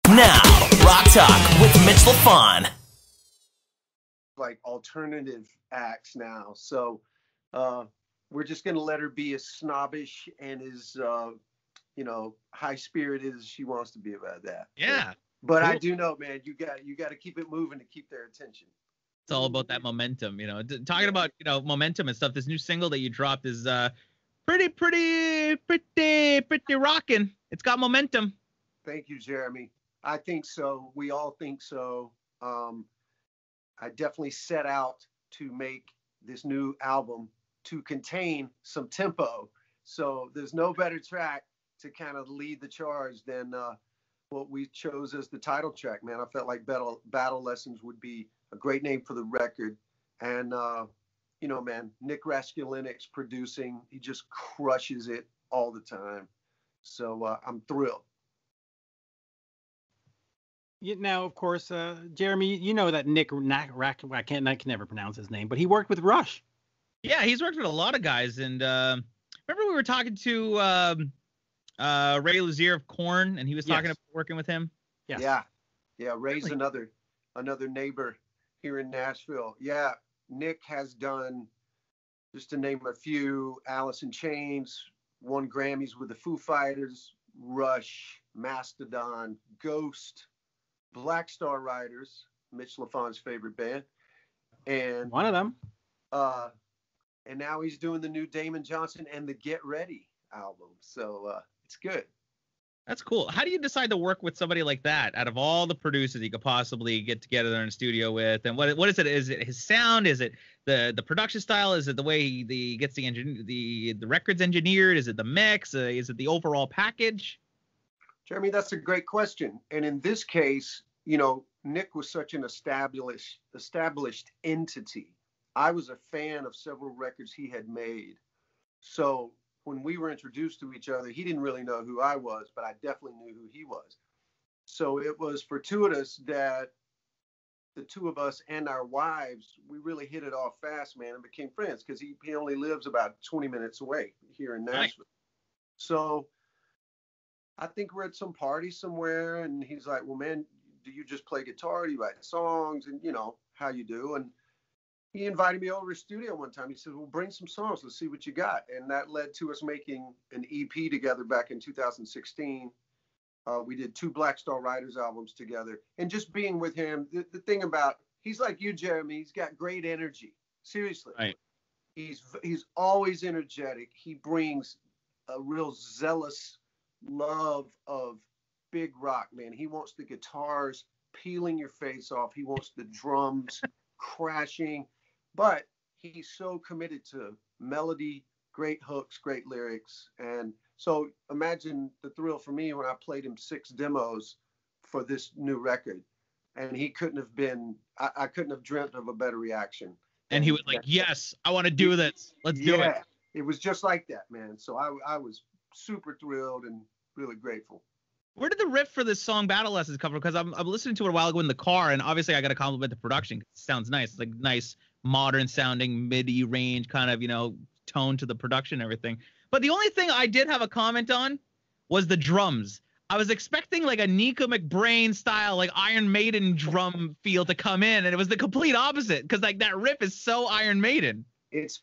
Now, Rock Talk with Mitch Lafon. Like alternative acts now. So we're just going to let her be as snobbish and as, high-spirited as she wants to be about that. Yeah. But Cool. I do know, man, you got to keep it moving to keep their attention. It's all about that momentum, Talking about, momentum and stuff, this new single that you dropped is pretty rocking. It's got momentum. Thank you, Jeremy. I think so. We all think so. I definitely set out to make this new album to contain some tempo. So there's no better track to kind of lead the charge than what we chose as the title track, man. I felt like Battle Lessons would be a great name for the record. And, man, Nick Raskulinec's producing. He just crushes it all the time. So I'm thrilled. Now, of course, Jeremy, you know that I can never pronounce his name, but he worked with Rush. Yeah, he's worked with a lot of guys. And remember we were talking to Ray Luzier of Korn, and he was talking about working with him? Yes. Yeah, Ray's another neighbor here in Nashville. Yeah, Nick has done, just to name a few, Alice in Chains, won Grammys with the Foo Fighters, Rush, Mastodon, Ghost, Black Star Riders, Mitch Lafon's favorite band, and one of them. And now he's doing the new Damon Johnson and the Get Ready album. So it's good. That's cool. How do you decide to work with somebody like that out of all the producers you could possibly get together in a studio with? And what is it? Is it his sound? Is it the production style? Is it the way he gets the records engineered? Is it the mix? Is it the overall package? Jeremy, that's a great question. And in this case, Nick was such an established entity. I was a fan of several records he had made. So when we were introduced to each other, he didn't really know who I was, but I definitely knew who he was. So it was fortuitous that the two of us and our wives, we really hit it off fast, man, and became friends because he only lives about 20 minutes away here in Nashville. Right. So I think we're at some party somewhere, and he's like, well, man, do you just play guitar? Do you write songs? And, how you do. And he invited me over to the studio one time. He said, well, bring some songs. Let's see what you got. And that led to us making an EP together back in 2016. We did 2 Black Star Riders albums together. And just being with him, the thing about, he's like you, Jeremy. He's got great energy. Seriously. Right. He's always energetic. He brings a real zealous love of big rock, man. He wants the guitars peeling your face off. He wants the drums crashing, but he's so committed to melody, great hooks, great lyrics. And so imagine the thrill for me when I played him 6 demos for this new record, and he couldn't have been, I couldn't have dreamt of a better reaction. And he was like, yes, I want to do this. Let's do it. It was just like that, man. So I was super thrilled and really grateful. Where did the riff for this song Battle Lessons come from? Because I'm listening to it a while ago in the car, and obviously I got to compliment the production. It sounds nice. It's like nice, modern sounding, MIDI range kind of, tone to the production and everything. But the only thing I did have a comment on was the drums. I was expecting like a Nico McBrain style, like Iron Maiden drum feel to come in, and it was the complete opposite because like that riff is so Iron Maiden. It's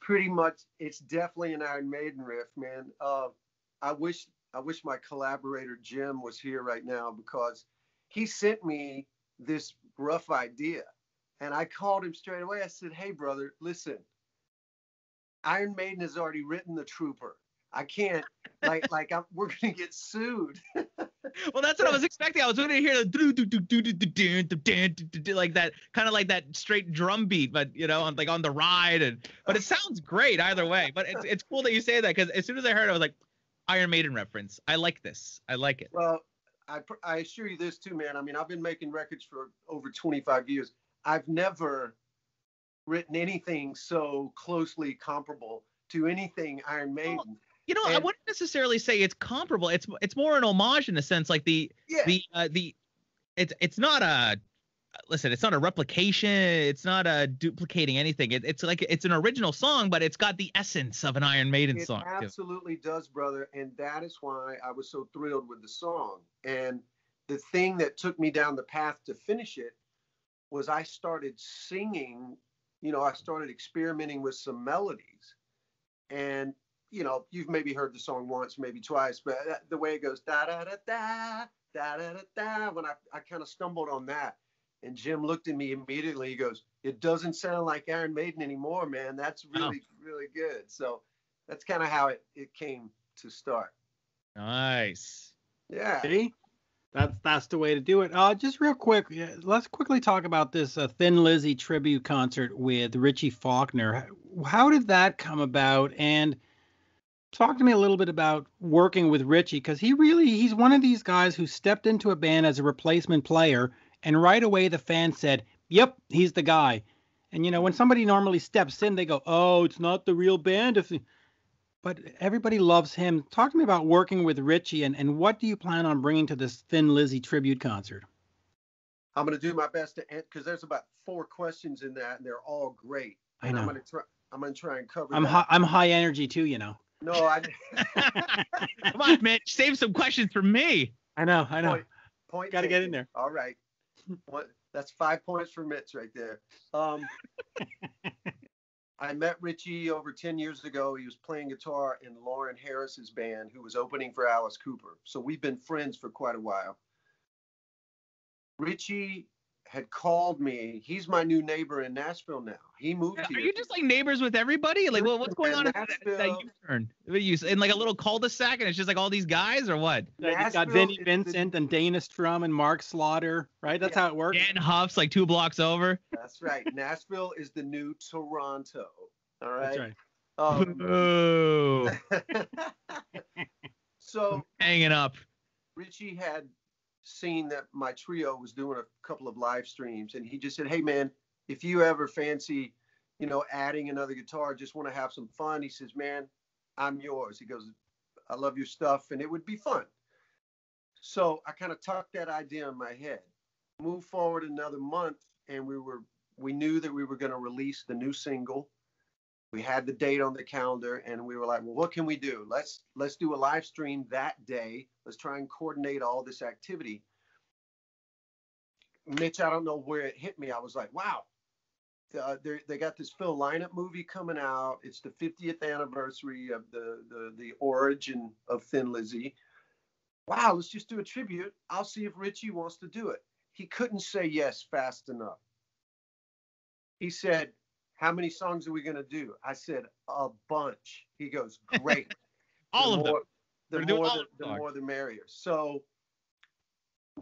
definitely an Iron Maiden riff, man. I wish my collaborator Jim was here right now because he sent me this rough idea, and I called him straight away. I said, hey, brother, listen, Iron Maiden has already written The Trooper. I can't, we're going to get sued. Well, that's what I was expecting. I was going to hear the like that, kind of like that straight drum beat, but on the ride. But it sounds great either way. But it's cool that you say that because as soon as I heard it, I was like, Iron Maiden reference. I like this. I like it. Well, I assure you this too, man. I mean, I've been making records for over 25 years. I've never written anything so closely comparable to anything Iron Maiden. Well, I wouldn't necessarily say it's comparable. It's more an homage in a sense. Like it's not a listen. It's not a replication. It's not a duplicating anything. It's like it's an original song, but it's got the essence of an Iron Maiden song. It absolutely does, brother. And that is why I was so thrilled with the song. And the thing that took me down the path to finish it was I started singing. I started experimenting with some melodies, and you've maybe heard the song once, maybe twice, but the way it goes da da da da da da da da, when I kind of stumbled on that, and Jim looked at me immediately. He goes, "It doesn't sound like Iron Maiden anymore, man. That's really really good." So that's kind of how it came to start. Nice. Yeah. See? That's the way to do it. Just real quick, let's quickly talk about this Thin Lizzy tribute concert with Richie Faulkner. How did that come about? And talk to me a little bit about working with Richie, because he's one of these guys who stepped into a band as a replacement player, and right away the fans said, "Yep, he's the guy." And when somebody normally steps in, they go, "Oh, it's not the real band." But everybody loves him. Talk to me about working with Richie, and what do you plan on bringing to this Thin Lizzy tribute concert? I'm going to do my best to answer, because there's about 4 questions in that, and they're all great. I know. I'm going to try and cover I'm that. I'm high energy too, No, I. Come on, Mitch. Save some questions for me. I know. Point Got to get in there. All right. That's 5 points for Mitch right there. I met Richie over 10 years ago. He was playing guitar in Lauren Harris's band, who was opening for Alice Cooper. So we've been friends for quite a while. Richie had called me. He's my new neighbor in Nashville now. He moved here. Are you just like neighbors with everybody? Like, what's going on in that U-turn? What are you in like a little cul-de-sac, and it's just like all these guys, or what? You got Vinnie Vincent and Dana Strum and Mark Slaughter, right? That's how it works. Dan Huff's like 2 blocks over. That's right. Nashville is the new Toronto. All right. That's right. Oh. So Hanging up. Richie had seen that my trio was doing a couple of live streams, and he just said, "Hey man, if you ever fancy, adding another guitar, just want to have some fun," he says, "Man, I'm yours." He goes, "I love your stuff, and it would be fun." So I kind of tucked that idea in my head. Move forward another month, and we knew that we were going to release the new single. We had the date on the calendar, and we were like, "Well, what can we do? Let's do a live stream that day. Let's try and coordinate all this activity." Mitch, I don't know where it hit me. I was like, "Wow, they got this Phil Lynott movie coming out. It's the 50th anniversary of the origin of Thin Lizzy. Wow, let's just do a tribute. I'll see if Richie wants to do it." He couldn't say yes fast enough. He said, "How many songs are we going to do?" I said, "A bunch." He goes, "Great." All of them. The more the merrier. So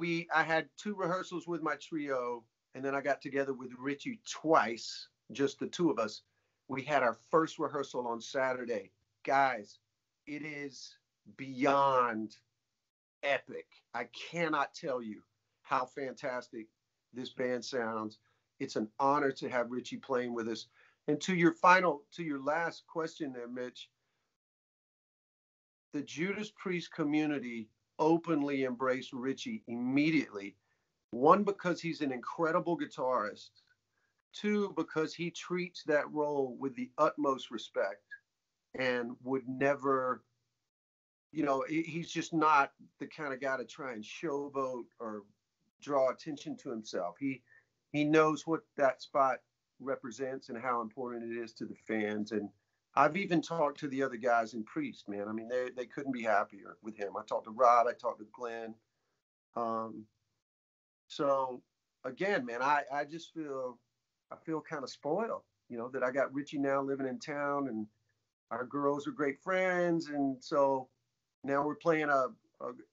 I had 2 rehearsals with my trio, and then I got together with Richie twice, just the 2 of us. We had our first rehearsal on Saturday. Guys, it is beyond epic. I cannot tell you how fantastic this band sounds. It's an honor to have Richie playing with us. And to your last question there, Mitch, the Judas Priest community openly embraced Richie immediately. 1, because he's an incredible guitarist. 2, because he treats that role with the utmost respect and would never, he's just not the kind of guy to try and showboat or draw attention to himself. He knows what that spot represents and how important it is to the fans. And I've even talked to the other guys in Priest, man. I mean, they couldn't be happier with him. I talked to Rob, I talked to Glenn. So again, man, I just feel kind of spoiled, that I got Richie now living in town, and our girls are great friends. And so now we're playing a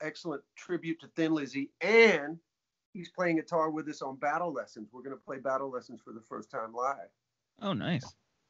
excellent tribute to Thin Lizzy, and he's playing guitar with us on Battle Lessons. We're going to play Battle Lessons for the first time live. Oh, nice.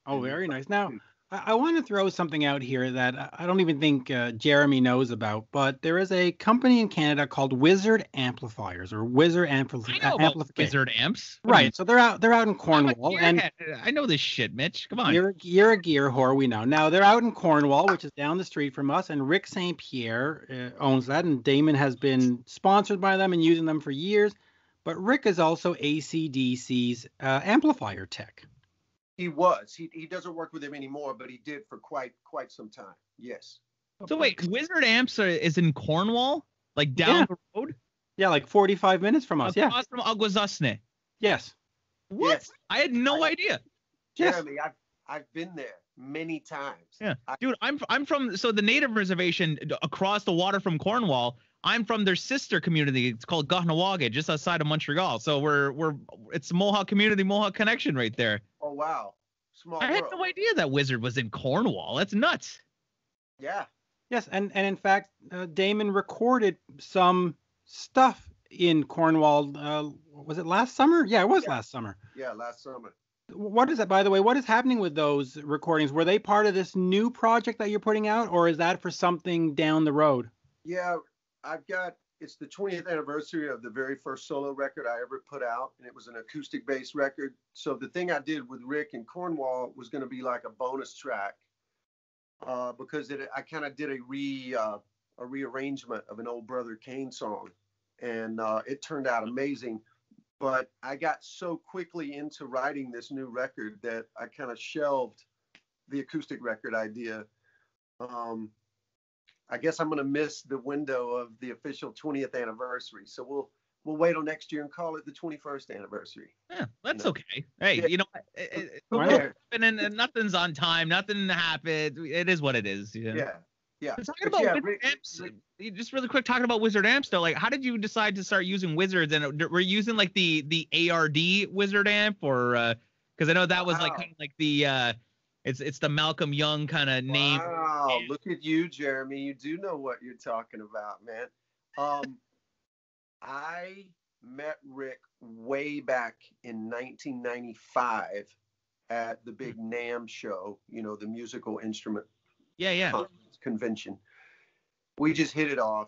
Oh, very nice. Now, I want to throw something out here that I don't even think Jeremy knows about, but there is a company in Canada called Wizard Amplifiers, or Wizard Amplifiers. I know about Wizard Amps. Right. So they're out in Cornwall. I know this shit, Mitch. Come on. You're a gear whore, we know. Now, they're out in Cornwall, which is down the street from us, and Rick St. Pierre owns that, and Damon has been sponsored by them and using them for years. But Rick is also AC/DC's amplifier tech. He was. He doesn't work with him anymore, but he did for quite some time. Yes. So wait, Wizard Amps is in Cornwall, like down the road? Yeah, like 45 minutes from us. Yeah. Across from Aguasasne. Yes. What? Yes. I had no idea. Yes. Jeremy, I've been there many times. Yeah, dude, I'm from the native reservation across the water from Cornwall. I'm from their sister community. It's called Gahnawaga, just outside of Montreal. So it's Mohawk community, Mohawk connection right there. Oh wow, small I had world. no idea that Wizard was in Cornwall. That's nuts. Yeah. Yes, and in fact, Damon recorded some stuff in Cornwall. Was it last summer? Yeah, it was last summer. Yeah, last summer. What is that, by the way? What is happening with those recordings? Were they part of this new project that you're putting out, or is that for something down the road? Yeah, it's the 20th anniversary of the very first solo record I ever put out, and it was an acoustic-based record. So the thing I did with Rick in Cornwall was going to be like a bonus track, because I kind of did a rearrangement of an old Brother Kane song, and it turned out amazing. But I got so quickly into writing this new record that I kind of shelved the acoustic record idea. I guess I'm going to miss the window of the official 20th anniversary. So we'll wait till next year and call it the 21st anniversary. Yeah, that's okay. Hey, and nothing's on time. Nothing happened. It is what it is. You know? Yeah. Talking about Wizard amps, just really quick, talking about Wizard amps though, like how did you decide to start using Wizards? And were you using like the ARD Wizard amp, or because I know that was like kind of like the it's the Malcolm Young kind of name. Wow, look at you, Jeremy. You do know what you're talking about, man. I met Rick way back in 1995 at the big NAMM show, the musical instrument convention. We just hit it off,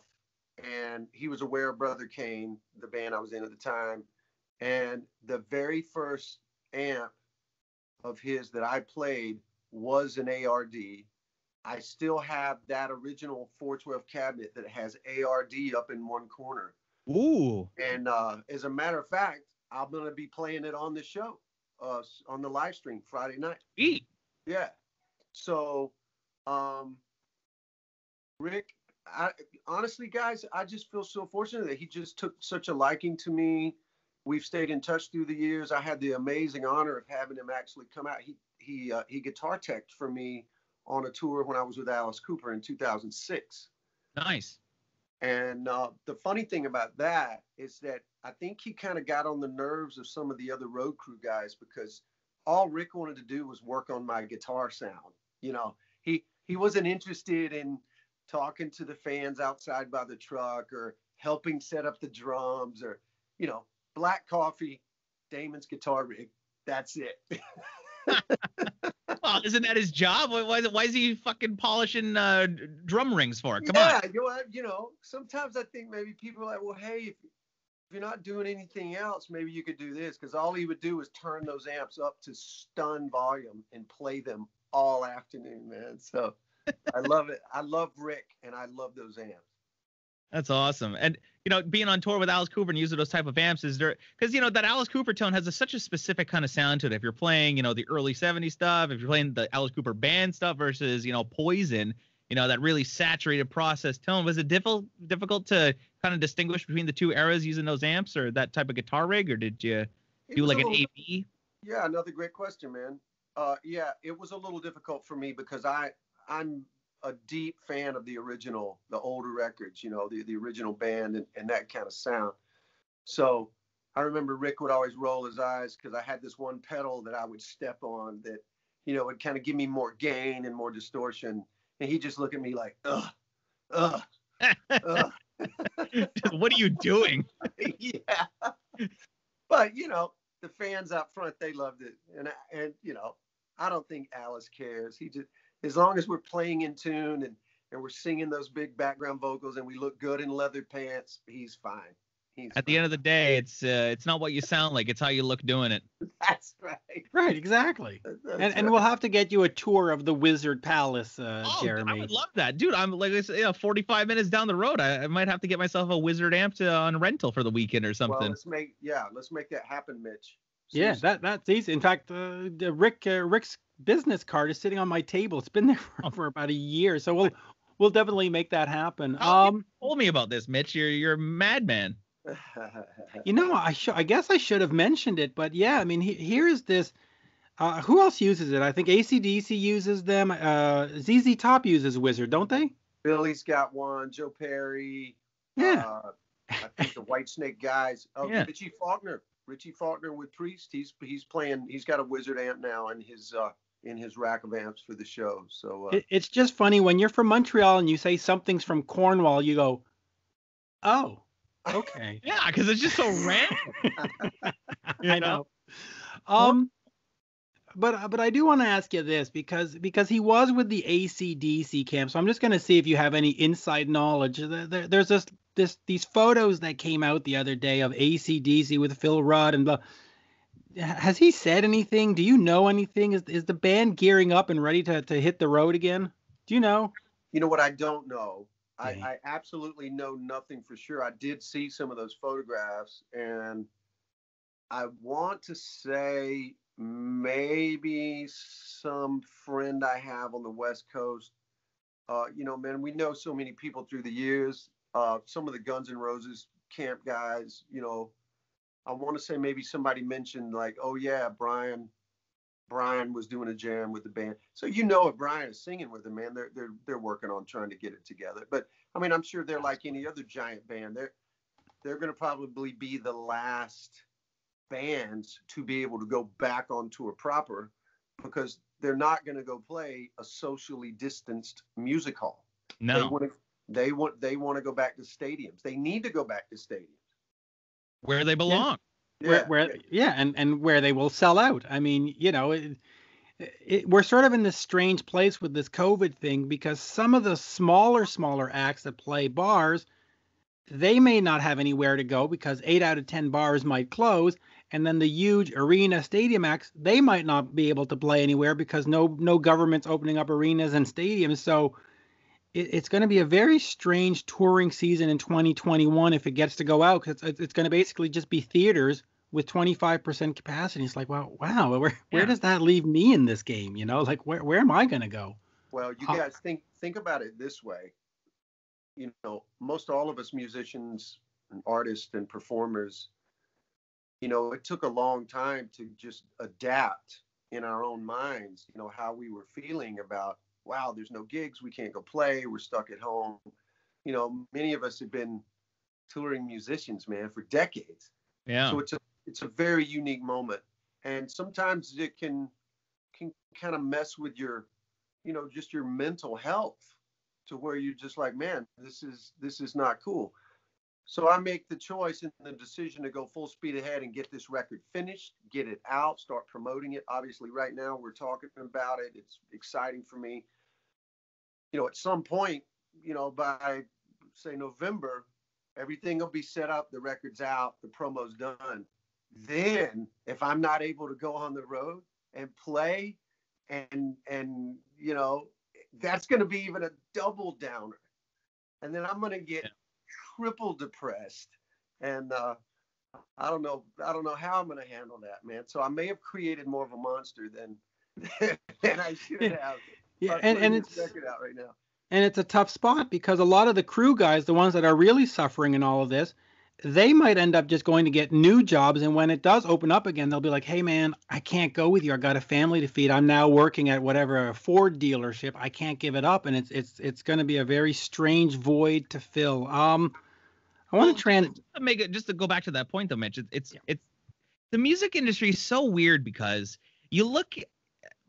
and he was aware of Brother Kane, the band I was in at the time, and the very first amp of his that I played was an ARD. I still have that original 412 cabinet that has ARD up in one corner. Ooh. And as a matter of fact, I'm going to be playing it on the show, on the live stream Friday night. Eat. Yeah. So, Rick, honestly, guys, I just feel so fortunate that he just took such a liking to me. We've stayed in touch through the years. I had the amazing honor of having him actually come out. He guitar teched for me on a tour when I was with Alice Cooper in 2006. Nice. And the funny thing about that is that I think he kind of got on the nerves of some of the other road crew guys, because all Rick wanted to do was work on my guitar sound. He wasn't interested in talking to the fans outside by the truck or helping set up the drums or, black coffee, Damon's guitar rig. That's it. Well, isn't that his job? Why is he fucking polishing drum rings for it? Come on. Yeah, sometimes I think maybe people are like, well, hey, if you're not doing anything else, maybe you could do this, because all he would do is turn those amps up to stun volume and play them all afternoon, man. So I love it. I love Rick, and I love those amps. That's awesome. And, being on tour with Alice Cooper and using those type of amps, is there, because, that Alice Cooper tone has such a specific kind of sound to it. If you're playing, the early 70s stuff, if you're playing the Alice Cooper band stuff versus, Poison, that really saturated processed tone, was it difficult to kind of distinguish between the two eras using those amps or that type of guitar rig, or did you do like an AB? Yeah, another great question, man. Yeah, it was a little difficult for me because I'm a deep fan of the older records, the original band and that kind of sound. So I remember Rick would always roll his eyes because I had this one pedal that I would step on that, would kind of give me more gain and more distortion. And he'd just look at me like, ugh. What are you doing? Yeah. But, the fans out front, they loved it. And I don't think Alice cares. He just, as long as we're playing in tune and we're singing those big background vocals and we look good in leather pants, he's fine. At the end of the day, it's not what you sound like, it's how you look doing it. That's right. Right, exactly. And we'll have to get you a tour of the Wizard Palace, Jeremy. I would love that, dude. I'm like, 45 minutes down the road. I might have to get myself a Wizard amp on rental for the weekend or something. Well, let's make that happen, Mitch. Seriously. Yeah, that's easy. In fact, Rick's business card is sitting on my table. It's been there for about a year, so we'll definitely make that happen. You told me about this, Mitch. You're a madman. You know, I guess I should have mentioned it, but yeah, I mean, here's this. Who else uses it? I think AC/DC uses them. ZZ Top uses Wizard, don't they? Billy's got one. Joe Perry. Yeah. I think the White Snake guys. Oh, Yeah. Richie Faulkner. Richie Faulkner with Priest. He's playing. He's got a Wizard amp now in his rack of amps for the show. So It's just funny when you're from Montreal and you say something's from Cornwall, you go, oh, okay. Yeah, because it's just so random. I know. But I do want to ask you this because he was with the AC/DC camp. So I'm just going to see if you have any inside knowledge. There's these photos that came out the other day of AC/DC with Phil Rudd and blah. Has he said anything? Do you know anything? Is the band gearing up and ready to hit the road again? Do you know? You know what? I don't know. Okay. I absolutely know nothing for sure. I did see some of those photographs, and I want to say maybe some friend I have on the West Coast. Man, we know so many people through the years. Some of the Guns N' Roses camp guys, I want to say maybe somebody mentioned like, oh yeah, Brian was doing a jam with the band. So if Brian is singing with them, man, they're working on trying to get it together. But I mean, I'm sure they're like any other giant band. They're going to probably be the last bands to be able to go back on tour proper, because they're not going to go play a socially distanced music hall. No. They want to go back to stadiums. They need to go back to stadiums. Where they belong. Yeah. And where they will sell out. I mean, we're sort of in this strange place with this COVID thing, because some of the smaller acts that play bars, they may not have anywhere to go because 8 out of 10 bars might close. And then the huge arena stadium acts, they might not be able to play anywhere because no government's opening up arenas and stadiums. So it's going to be a very strange touring season in 2021 if it gets to go out, because it's going to basically just be theaters with 25% capacity. It's like, wow, where does that leave me in this game? Like where am I going to go? Well, you guys think about it this way. Most all of us musicians and artists and performers, it took a long time to just adapt in our own minds, how we were feeling about, wow, there's no gigs, we can't go play, we're stuck at home. Many of us have been touring musicians, man, for decades. Yeah. So it's a very unique moment. And sometimes it can kind of mess with your, just your mental health, to where you're just like, man, this is not cool. So I make the choice and the decision to go full speed ahead and get this record finished, get it out, start promoting it. Obviously, right now we're talking about it. It's exciting for me. At some point, by say November, everything will be set up. The record's out. The promo's done. Then, if I'm not able to go on the road and play, and that's going to be even a double downer. And then I'm going to get triple depressed, and I don't know how I'm going to handle that, man. So I may have created more of a monster than I should have. Yeah, and it's record out right now. And it's a tough spot because a lot of the crew guys, the ones that are really suffering in all of this, they might end up just going to get new jobs. And when it does open up again, they'll be like, hey, man, I can't go with you. I got a family to feed. I'm now working at whatever, a Ford dealership. I can't give it up. And it's going to be a very strange void to fill. I want to go back to that point, though, Mitch. It's the music industry is so weird because you look.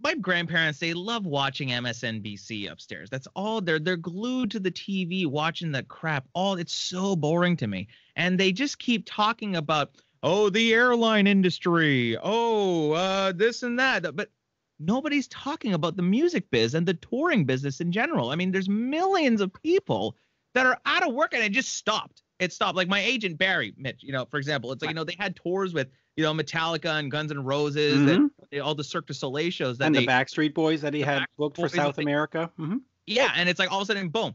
My grandparents, they love watching MSNBC upstairs. That's all. They're glued to the TV watching that crap. It's so boring to me. And they just keep talking about, the airline industry. This and that. But nobody's talking about the music biz and the touring business in general. I mean, there's millions of people that are out of work, and it just stopped. It stopped. Like my agent, Barry, Mitch, for example, it's like, they had tours with, Metallica and Guns N' Roses, and all the Cirque du Soleil shows and the Backstreet Boys that he had booked for South America. Mm-hmm. Yeah, and it's like all of a sudden, boom.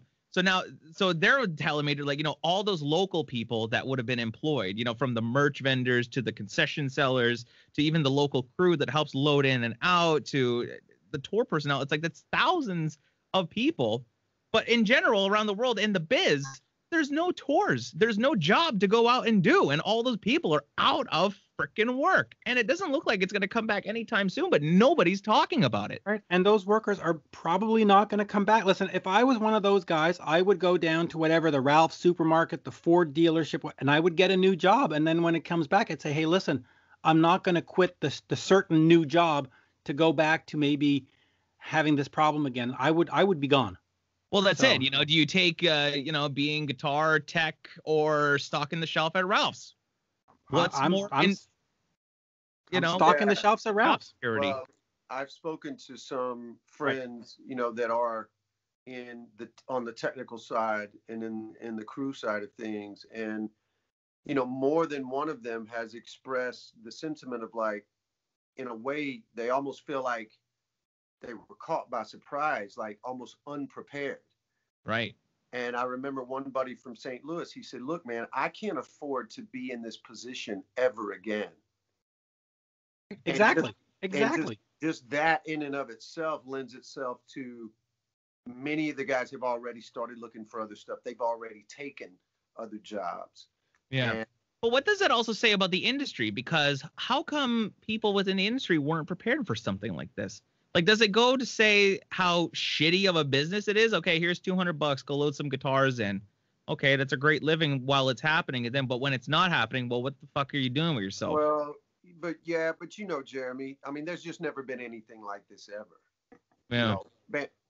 So they're telling me, like, all those local people that would have been employed, from the merch vendors to the concession sellers to even the local crew that helps load in and out to the tour personnel. It's like that's thousands of people. But in general, around the world in the biz, there's no tours. There's no job to go out and do. And all those people are out of freaking work. And it doesn't look like it's going to come back anytime soon, but nobody's talking about it. Right. And those workers are probably not going to come back. Listen, if I was one of those guys, I would go down to whatever, the Ralph supermarket, the Ford dealership, and I would get a new job. And then when it comes back, I'd say, hey, listen, I'm not going to quit the certain new job to go back to maybe having this problem again. I would be gone. Well, that's it. You know, do you take, being guitar tech or stocking the shelf at Ralph's? What's I'm stocking the shelves at Ralph's. Well, I've spoken to some friends, that are on the technical side and in the crew side of things. And, more than one of them has expressed the sentiment of, like, in a way, they almost feel like they were caught by surprise, like almost unprepared. Right. And I remember one buddy from St. Louis, he said, look, man, I can't afford to be in this position ever again. Exactly. Just that in and of itself lends itself to many of the guys have already started looking for other stuff. They've already taken other jobs. Yeah. But what does that also say about the industry? Because how come people within the industry weren't prepared for something like this? Like, does it go to say how shitty of a business it is? Okay, here's $200. Go load some guitars in. Okay, that's a great living while it's happening. And then, but when it's not happening, well, what the fuck are you doing with yourself? Well, but Jeremy, I mean, there's just never been anything like this ever. Yeah.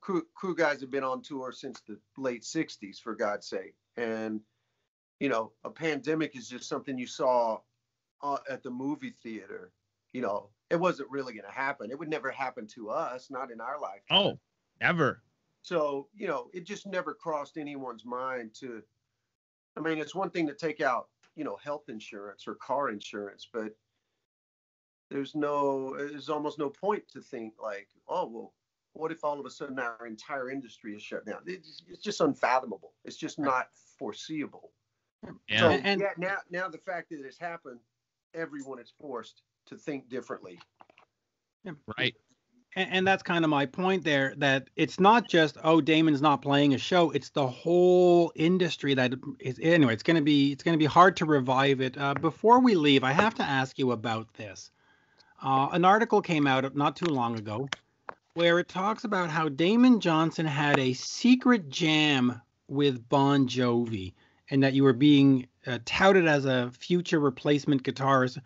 Crew guys have been on tour since the late 60s, for God's sake. And, a pandemic is just something you saw at the movie theater. It wasn't really going to happen. It would never happen to us, not in our lifetime. Oh, never. So, it just never crossed anyone's mind to, I mean, it's one thing to take out, health insurance or car insurance, but there's almost no point to think like, oh, well, what if all of a sudden our entire industry is shut down? It's just unfathomable. It's just not foreseeable. Yeah. So now the fact that it's happened, everyone is forced to think differently. Yeah. Right. And that's kind of my point there, that it's not just, oh, Damon's not playing a show. It's the whole industry that is, anyway, it's going to be hard to revive it. Before we leave, I have to ask you about this. An article came out not too long ago where it talks about how Damon Johnson had a secret jam with Bon Jovi and that you were being touted as a future replacement guitarist.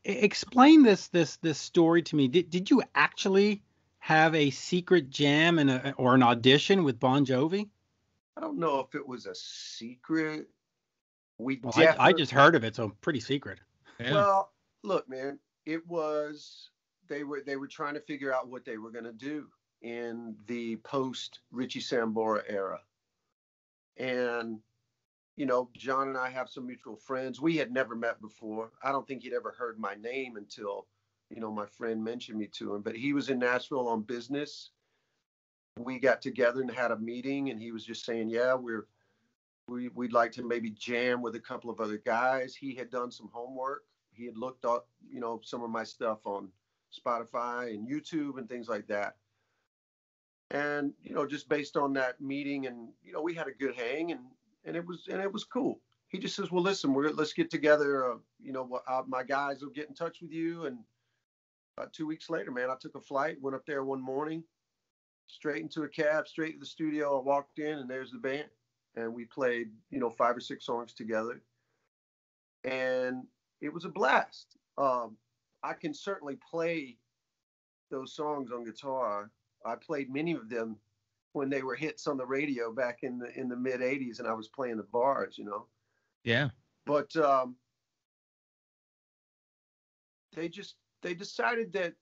Explain this story to me. Did you actually have a secret jam or an audition with Bon Jovi? I don't know if it was a secret. I just heard of it, so pretty secret. Yeah. Well, look, man, it was they were trying to figure out what they were going to do in the post Richie Sambora era. And John and I have some mutual friends. We had never met before. I don't think he'd ever heard my name until, my friend mentioned me to him. But he was in Nashville on business. We got together and had a meeting, and he was just saying, yeah, we'd like to maybe jam with a couple of other guys. He had done some homework. He had looked up, some of my stuff on Spotify and YouTube and things like that. And, just based on that meeting, and, we had a good hang, and it was cool. He just says, well, listen, let's get together. My guys will get in touch with you. And about 2 weeks later, man, I took a flight, went up there one morning, straight into a cab, straight to the studio. I walked in, and there's the band. And we played, 5 or 6 songs together. And it was a blast. I can certainly play those songs on guitar. I played many of them when they were hits on the radio back in the mid 80s, and I was playing the bars, Yeah. But they decided that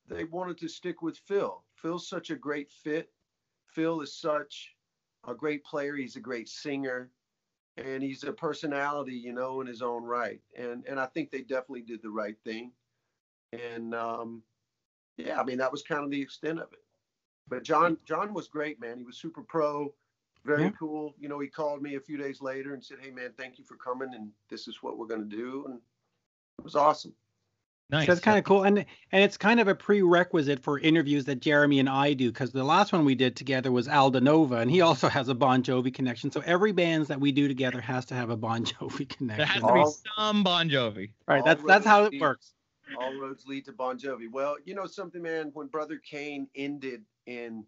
they wanted to stick with Phil. Phil's such a great fit. Phil is such a great player. He's a great singer, and he's a personality, in his own right. And I think they definitely did the right thing. And yeah, I mean, that was kind of the extent of it. But John was great, man. He was super pro, very cool. He called me a few days later and said, hey, man, thank you for coming. And this is what we're going to do. And it was awesome. Nice. So that's kind of cool, and it's kind of a prerequisite for interviews that Jeremy and I do, because the last one we did together was Alda Nova, and he also has a Bon Jovi connection. So every band that we do together has to have a Bon Jovi connection. There has to be some Bon Jovi. Right, that's how it works. All roads lead to Bon Jovi. Well, you know something, man, when Brother Kane ended in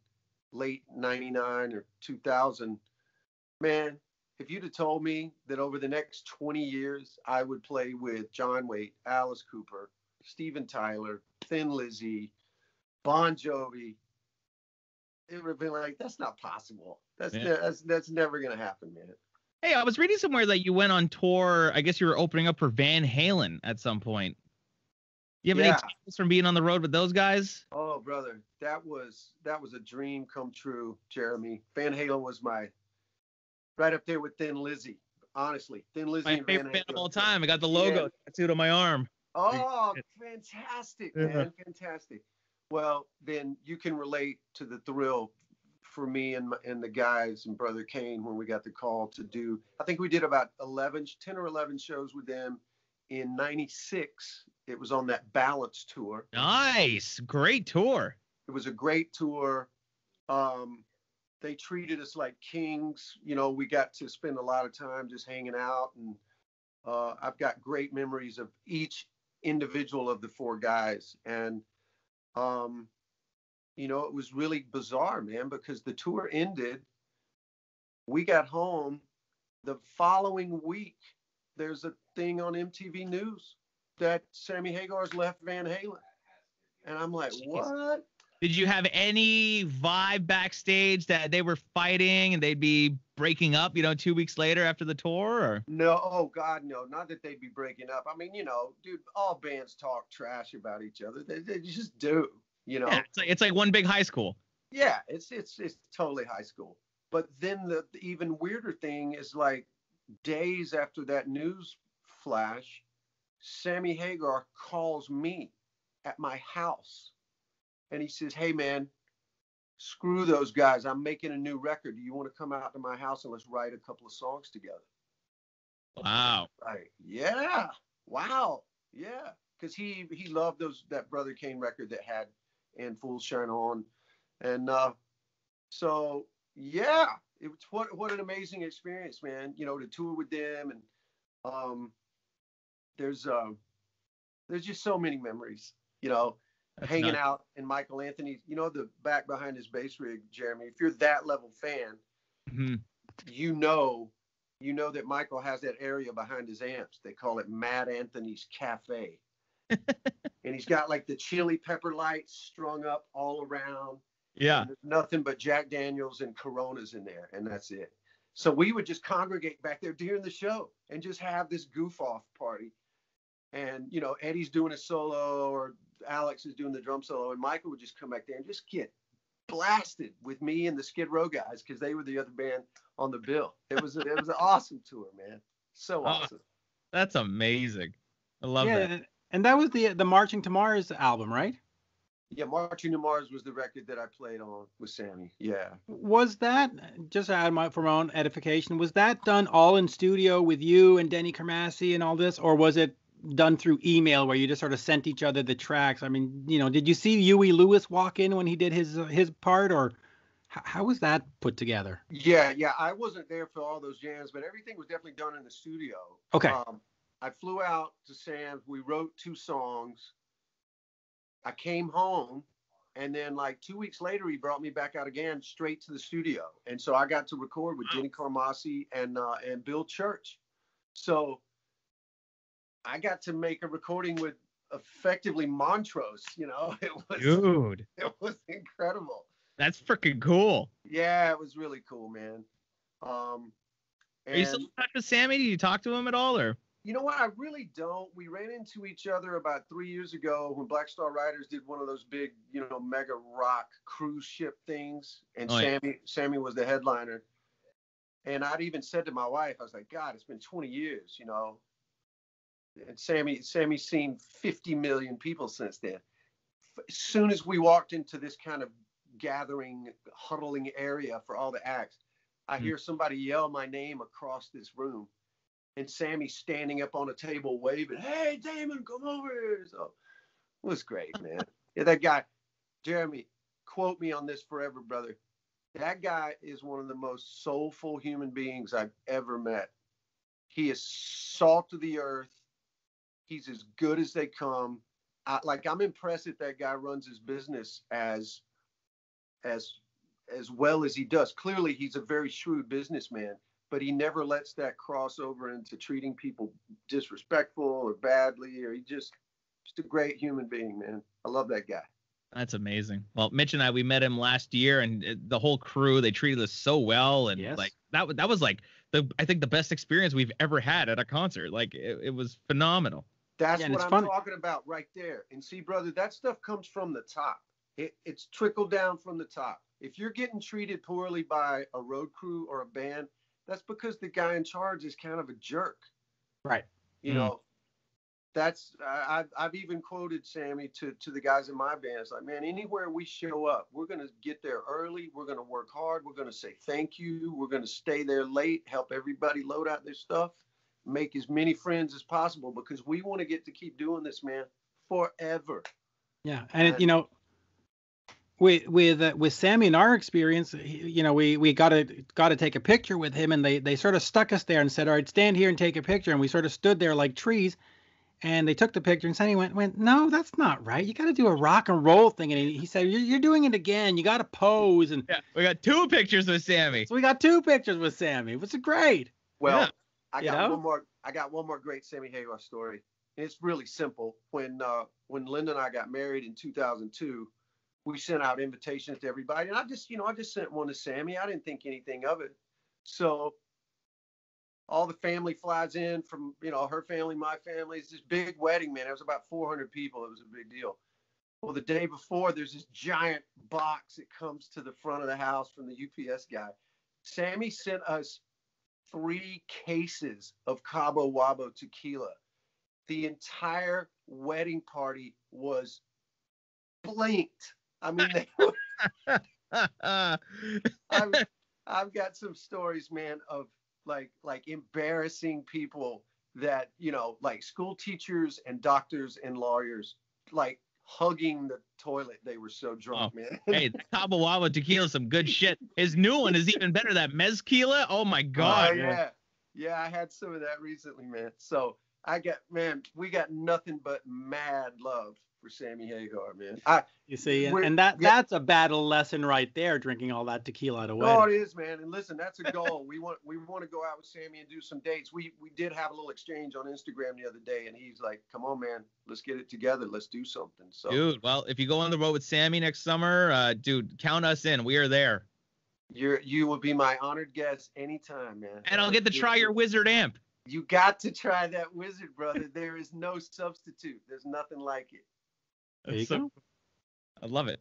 late 99 or 2000, man, if you'd have told me that over the next 20 years I would play with John Waite, Alice Cooper, Steven Tyler, Thin Lizzy, Bon Jovi, it would have been like, that's not possible. That's never going to happen, man. Hey, I was reading somewhere that you went on tour. I guess you were opening up for Van Halen at some point. You have any tips from being on the road with those guys? Oh, brother, that was a dream come true, Jeremy. Van Halen was right up there with Thin Lizzy. Honestly, Thin Lizzy and Van Halen. My favorite band of all time. I got the logo tattooed on my arm. Oh, fantastic, man. Fantastic. Well, then you can relate to the thrill for me and the guys and Brother Kane when we got the call to do. I think we did about 10 or 11 shows with them in 96. It was on that Balance tour. Nice. Great tour. It was a great tour. They treated us like kings. You know, we got to spend a lot of time just hanging out, and I've got great memories of each individual of the four guys. And you know, it was really bizarre, man, because the tour ended. We got home. The following week, there's a thing on MTV News that Sammy Hagar's left Van Halen. And I'm like, what? Did you have any vibe backstage that they were fighting and they'd be breaking up, 2 weeks later after the tour? Or? No, oh God, no, not that they'd be breaking up. I mean, dude, all bands talk trash about each other. They just do, Yeah, it's like one big high school. Yeah, it's totally high school. But then the even weirder thing is, like, days after that news flash, Sammy Hagar calls me at my house. And he says, hey, man, screw those guys. I'm making a new record. Do you want to come out to my house and let's write a couple of songs together? Wow. Right. Yeah. Wow. Yeah. Because he loved that Brother Kane record that had And Fools Shine On. And so, yeah, it was what an amazing experience, man, to tour with them. And there's just so many memories, That's hanging nuts. out in Michael Anthony's, the back behind his bass rig, Jeremy. If you're that level fan, Mm-hmm. you know that Michael has that area behind his amps. They call it Mad Anthony's Cafe. And he's got like the chili pepper lights strung up all around. Yeah. And there's nothing but Jack Daniels and Coronas in there, and that's it. So we would just congregate back there during the show and just have this goof off party. And, Eddie's doing a solo or Alex is doing the drum solo, and Michael would just come back there and just get blasted with me and the Skid Row guys, because they were the other band on the bill. It was an awesome tour, man. So awesome. That's amazing. I love that. And that was the Marching to Mars album, right? Yeah, Marching to Mars was the record that I played on with Sammy. Yeah. Was that, just for my own edification, was that done all in studio with you and Denny Carmassi and all this, or was it done through email where you just sort of sent each other the tracks? I mean, did you see Huey Lewis walk in when he did his part, or how was that put together? Yeah, I wasn't there for all those jams, but everything was definitely done in the studio. Okay. I flew out to Sam's. We wrote 2 songs. I came home, and then like 2 weeks later, he brought me back out again straight to the studio. And so I got to record with Denny Carmassi and Bill Church. So I got to make a recording with effectively Montrose, It was incredible. That's freaking cool. Yeah, it was really cool, man. Are you still in touch with Sammy? Do you talk to him at all, or? You know what? I really don't. We ran into each other about 3 years ago when Black Star Riders did one of those big, mega rock cruise ship things. And Sammy was the headliner. And I'd even said to my wife, I was like, God, it's been 20 years, And Sammy's seen 50 million people since then. As soon as we walked into this kind of gathering, huddling area for all the acts, I hear somebody yell my name across this room. And Sammy's standing up on a table waving, hey, Damon, come over here. So was great, man. Yeah, that guy, Jeremy, quote me on this forever, brother. That guy is one of the most soulful human beings I've ever met. He is salt of the earth. He's as good as they come. I'm impressed that guy runs his business as well as he does. Clearly, he's a very shrewd businessman, but he never lets that cross over into treating people disrespectful or badly, or just a great human being, man. I love that guy. That's amazing. Well, Mitch and we met him last year, and the whole crew, they treated us so well, and Yes. like that was like I think the best experience we've ever had at a concert. Like it was phenomenal. That's Yeah, and what it's I'm funny. talking about right there. And see, brother, that stuff comes from the top. It's trickled down from the top. If you're getting treated poorly by a road crew or a band, that's because the guy in charge is kind of a jerk. Right. You know, that's I've even quoted Sammy to the guys in my band. It's like, man, anywhere we show up, we're going to get there early. We're going to work hard. We're going to say thank you. We're going to stay there late, help everybody load out their stuff, make as many friends as possible, because we want to get to keep doing this, man, forever. Yeah. And with Sammy and our experience, we got to take a picture with him, and they sort of stuck us there and said, all right, stand here and take a picture. And we sort of stood there like trees, and they took the picture, and Sammy went, no, that's not right. You got to do a rock and roll thing. And he said, you're doing it again. You got to pose. And Yeah, we got 2 pictures with Sammy. so we got 2 pictures with Sammy. It was great. Well, Yeah. I got one more great Sammy Hagar story. And it's really simple. When Linda and I got married in 2002, we sent out invitations to everybody, and I just sent one to Sammy. I didn't think anything of it. So all the family flies in from, her family, my family. It's this big wedding, man. It was about 400 people. It was a big deal. Well, the day before, there's this giant box that comes to the front of the house from the UPS guy. Sammy sent us 3 cases of Cabo Wabo tequila. The entire wedding party was blinked. I mean, I've got some stories, man, of like embarrassing people that, like school teachers and doctors and lawyers, like hugging the toilet. They were so drunk, man. Hey, that Cabo Wabo tequila is some good shit. His new one is even better. That mezquila. Oh my God. Yeah. I had some of that recently, man. So we got nothing but mad love for Sammy Hagar, man. You see, and that's a battle lesson right there, drinking all that tequila at a wedding. Oh, it is, man. And listen, that's a goal. We want to go out with Sammy and do some dates. We did have a little exchange on Instagram the other day, and he's like, "Come on, man, let's get it together. Let's do something." So, dude, well, if you go on the road with Sammy next summer, dude, count us in. We are there. You will be my honored guest anytime, man. And I'll get to try your Wizard amp. You got to try that Wizard, brother. There is no substitute. There's nothing like it. There you go. I love it.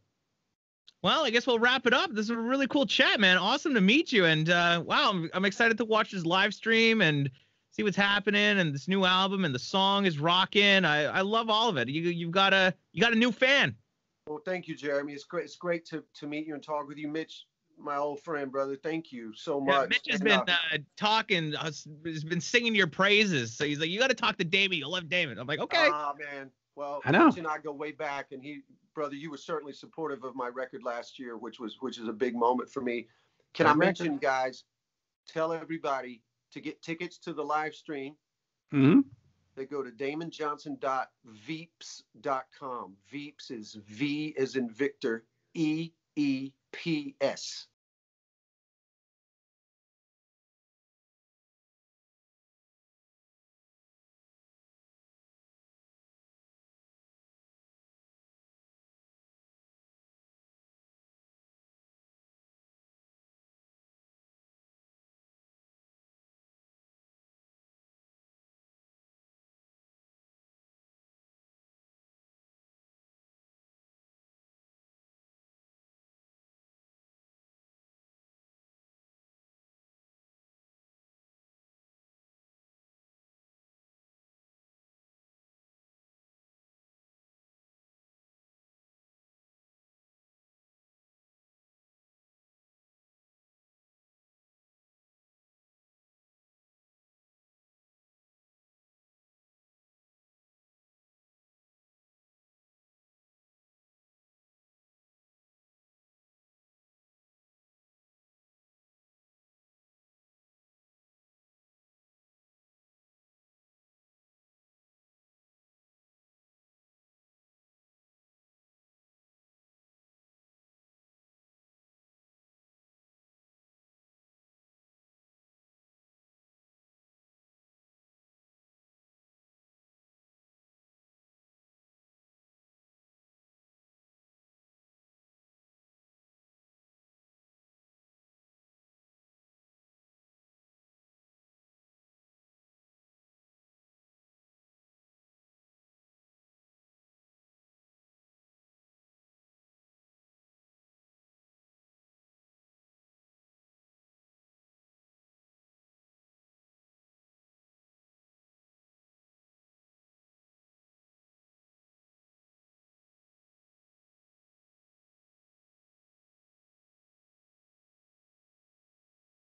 Well, I guess we'll wrap it up. This is a really cool chat, man. Awesome to meet you. And wow, I'm excited to watch this live stream and see what's happening. And this new album and the song is rocking. I love all of it. You got a new fan. Well, thank you, Jeremy. It's great to meet you and talk with you, Mitch. My old friend, brother. Thank you so much. Yeah, Mitch has been talking, has been singing your praises. So he's like, you got to talk to Damon. You'll love Damon. I'm like, okay. Ah, man. Well, I know. Mitch and I go way back, and brother, you were certainly supportive of my record last year, which is a big moment for me. Can I mention, guys, tell everybody to get tickets to the live stream. Mm-hmm. They go to damonjohnson.veeps.com. Veeps is V as in Victor, EEPS.